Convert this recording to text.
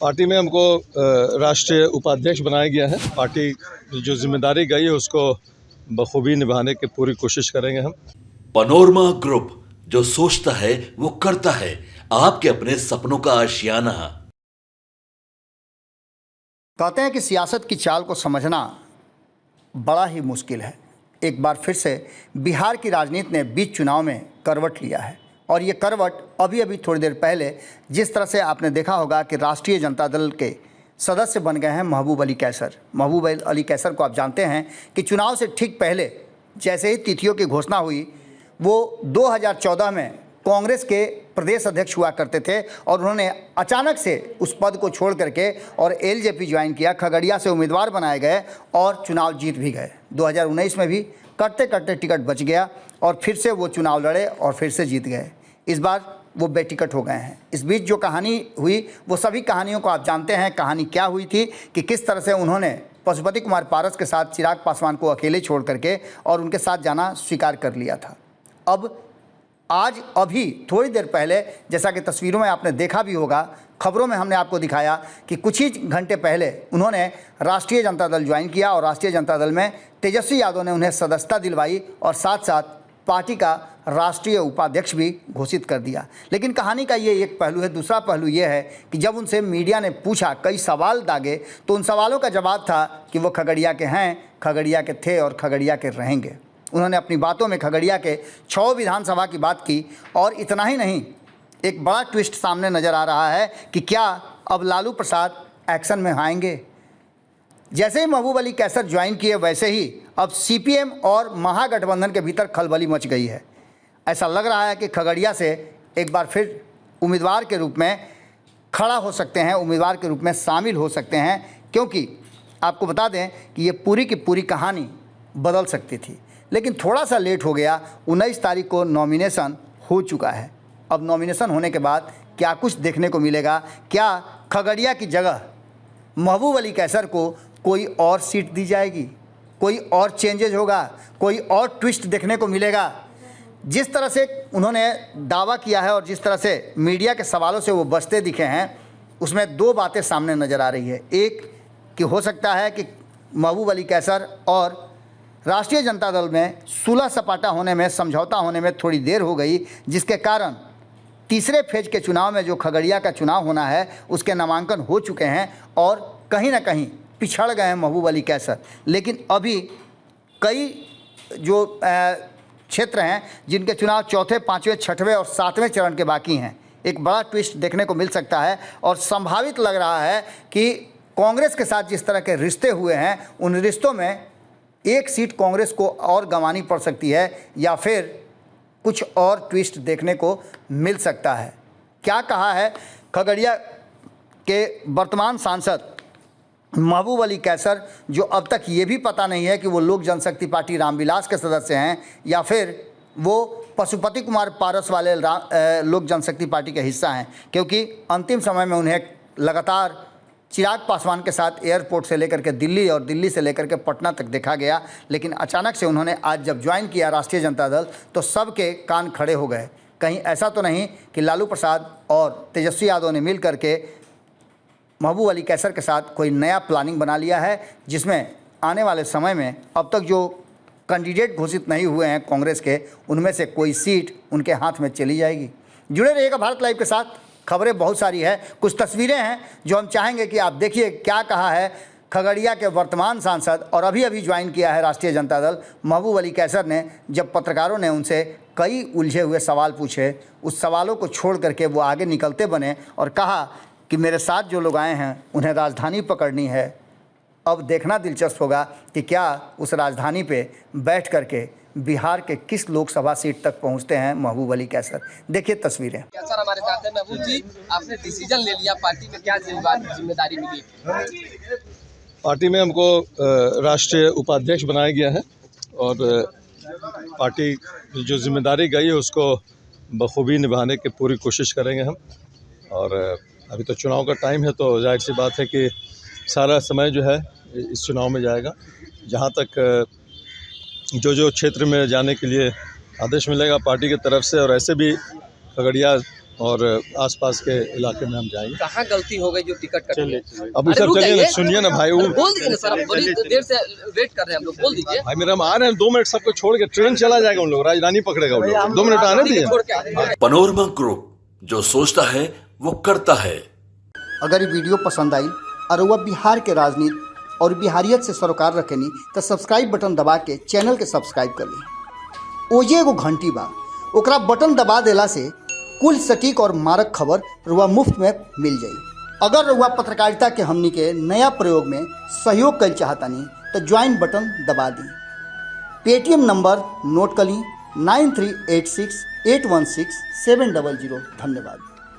Party में हमको राष्ट्रीय उपाध्यक्ष बनाया गया है। पार्टी जो जिम्मेदारी गई है उसको बखूबी निभाने की पूरी कोशिश करेंगे हम। पनोरमा ग्रुप, जो सोचता है वो करता है। आपके अपने सपनों का आशियाना। कहते हैं कि सियासत की चाल को समझना बड़ा ही मुश्किल है। एक बार फिर से बिहार की राजनीति ने बीच चुनाव में करवट लिया है और ये करवट अभी थोड़ी देर पहले जिस तरह से आपने देखा होगा कि राष्ट्रीय जनता दल के सदस्य बन गए हैं महबूब अली कैसर। महबूब अली कैसर को आप जानते हैं कि चुनाव से ठीक पहले जैसे ही तिथियों की घोषणा हुई, वो 2014 में कांग्रेस के प्रदेश अध्यक्ष हुआ करते थे और उन्होंने अचानक से उस पद को छोड़ करके और एलजेपी ज्वाइन किया। खगड़िया से उम्मीदवार बनाए गए और चुनाव जीत भी गए। 2019 में भी करते करते टिकट बच गया और फिर से वो चुनाव लड़े और फिर से जीत गए। इस बार वो बेटिकट हो गए हैं। इस बीच जो कहानी हुई वो सभी कहानियों को आप जानते हैं। कहानी क्या हुई थी कि किस तरह से उन्होंने पशुपति कुमार पारस के साथ चिराग पासवान को अकेले छोड़ करके और उनके साथ जाना स्वीकार कर लिया था। अब आज अभी थोड़ी देर पहले, जैसा कि तस्वीरों में आपने देखा भी होगा, खबरों में हमने आपको दिखाया कि कुछ ही घंटे पहले उन्होंने राष्ट्रीय जनता दल ज्वाइन किया और राष्ट्रीय जनता दल में तेजस्वी यादव ने उन्हें सदस्यता दिलवाई और साथ साथ पार्टी का राष्ट्रीय उपाध्यक्ष भी घोषित कर दिया। लेकिन कहानी का ये एक पहलू है। दूसरा पहलू ये है कि जब उनसे मीडिया ने पूछा, कई सवाल दागे, तो उन सवालों का जवाब था कि वो खगड़िया के हैं, खगड़िया के थे और खगड़िया के रहेंगे। उन्होंने अपनी बातों में खगड़िया के 6 विधानसभा की बात की और इतना ही नहीं, एक बड़ा ट्विस्ट सामने नज़र आ रहा है कि क्या अब लालू प्रसाद एक्शन में आएंगे। जैसे ही महबूब अली कैसर ज्वाइन किए वैसे ही अब सीपीएम और महागठबंधन के भीतर खलबली मच गई है। ऐसा लग रहा है कि खगड़िया से एक बार फिर उम्मीदवार के रूप में खड़ा हो सकते हैं, उम्मीदवार के रूप में शामिल हो सकते हैं, क्योंकि आपको बता दें कि ये पूरी की पूरी कहानी बदल सकती थी। लेकिन थोड़ा सा लेट हो गया। 19 तारीख को नॉमिनेशन हो चुका है। अब नॉमिनेशन होने के बाद क्या कुछ देखने को मिलेगा? क्या खगड़िया की जगह महबूब अली कैसर को कोई और सीट दी जाएगी? कोई और चेंजेज होगा? कोई और ट्विस्ट देखने को मिलेगा? जिस तरह से उन्होंने दावा किया है और जिस तरह से मीडिया के सवालों से वो बचते दिखे हैं, उसमें 2 बातें सामने नज़र आ रही है। एक कि हो सकता है कि महबूब अली कैसर और राष्ट्रीय जनता दल में सुलह सपाटा होने में, समझौता होने में थोड़ी देर हो गई, जिसके कारण तीसरे फेज के चुनाव में जो खगड़िया का चुनाव होना है उसके नामांकन हो चुके हैं और कहीं ना कहीं पिछड़ गए हैं महबूब अली कैसर। लेकिन अभी कई जो क्षेत्र हैं जिनके चुनाव 4थे, 5वें, 6वें और 7वें चरण के बाकी हैं, एक बड़ा ट्विस्ट देखने को मिल सकता है। और संभावित लग रहा है कि कांग्रेस के साथ जिस तरह के रिश्ते हुए हैं, उन रिश्तों में एक सीट कांग्रेस को और गंवानी पड़ सकती है या फिर कुछ और ट्विस्ट देखने को मिल सकता है। क्या कहा है खगड़िया के वर्तमान सांसद महबूब अली कैसर, जो अब तक ये भी पता नहीं है कि वो लोक जनशक्ति पार्टी रामविलास के सदस्य हैं या फिर वो पशुपति कुमार पारस वाले लोक जनशक्ति पार्टी के हिस्सा हैं, क्योंकि अंतिम समय में उन्हें लगातार चिराग पासवान के साथ एयरपोर्ट से लेकर के दिल्ली और दिल्ली से लेकर के पटना तक देखा गया। लेकिन अचानक से उन्होंने आज जब ज्वाइन किया राष्ट्रीय जनता दल तो सबके कान खड़े हो गए। कहीं ऐसा तो नहीं कि लालू प्रसाद और तेजस्वी यादव ने मिल करके महबूब अली कैसर के साथ कोई नया प्लानिंग बना लिया है, जिसमें आने वाले समय में अब तक जो कैंडिडेट घोषित नहीं हुए हैं कांग्रेस के, उनमें से कोई सीट उनके हाथ में चली जाएगी। जुड़े रहिएगा भारत लाइव के साथ। खबरें बहुत सारी है, कुछ तस्वीरें हैं जो हम चाहेंगे कि आप देखिए क्या कहा है खगड़िया के वर्तमान सांसद और अभी ज्वाइन किया है राष्ट्रीय जनता दल महबूब अली कैसर ने। जब पत्रकारों ने उनसे कई उलझे हुए सवाल पूछे, उस सवालों को छोड़ करके वो आगे निकलते बने और कहा कि मेरे साथ जो लोग आए हैं उन्हें राजधानी पकड़नी है। अब देखना दिलचस्प होगा कि क्या उस राजधानी पे बैठ करके बिहार के किस लोकसभा सीट तक पहुंचते हैं महबूब अली कैसर। देखिए तस्वीरें। सर हमारे साथ है महबूब जी, आपने डिसीजन ले लिया, पार्टी में क्या जिम्मेदारी मिली? पार्टी में हमको राष्ट्रीय उपाध्यक्ष बनाया गया है और पार्टी जो जिम्मेदारी गई है उसको बखूबी निभाने की पूरी कोशिश करेंगे हम। और अभी तो चुनाव का टाइम है तो जाहिर सी बात है कि सारा समय जो है इस चुनाव में जाएगा। जहाँ तक जो क्षेत्र में जाने के लिए आदेश मिलेगा पार्टी की तरफ से, और ऐसे भी खगड़िया और आसपास के इलाके में हम जाएंगे। कहाँ गलती हो गई जो टिकट कट गई? अभी अरे सर रुक चलिए ना, जाइए। सुनिए ना भाई, वो बोल दीजिए ना सर, आप बड़ी देर से वेट कर रहे हैं हम लोग, बोल दीजिए। भाई मेरा हम आ रहे हैं, 2 मिनट सबको छोड़ के ट्रेन चला जाएगा, उन लोग राजधानी पकड़ेगा, उन लोग 2 मिनट आने दिए। छोड़ के आए। पनोरमा ग्रुप, जो सोचता है वो करता है। अगर ये वीडियो पसंद आई और वह बिहार के राजनीति और बिहारियत से सरोकार रखेनी तो सब्सक्राइब बटन दबा के चैनल के सब्सक्राइब कर ली। ओजे एगो घंटी बा, ओकरा बटन दबा देला से कुल सटीक और मारक खबर रुआ मुफ्त में मिल जाई। अगर रुआ पत्रकारिता के हमनी के नया प्रयोग में सहयोग कर चाहतानी तो ज्वाइन बटन दबा दी। पेटीएम नंबर नोट कर ली 9386816700। धन्यवाद।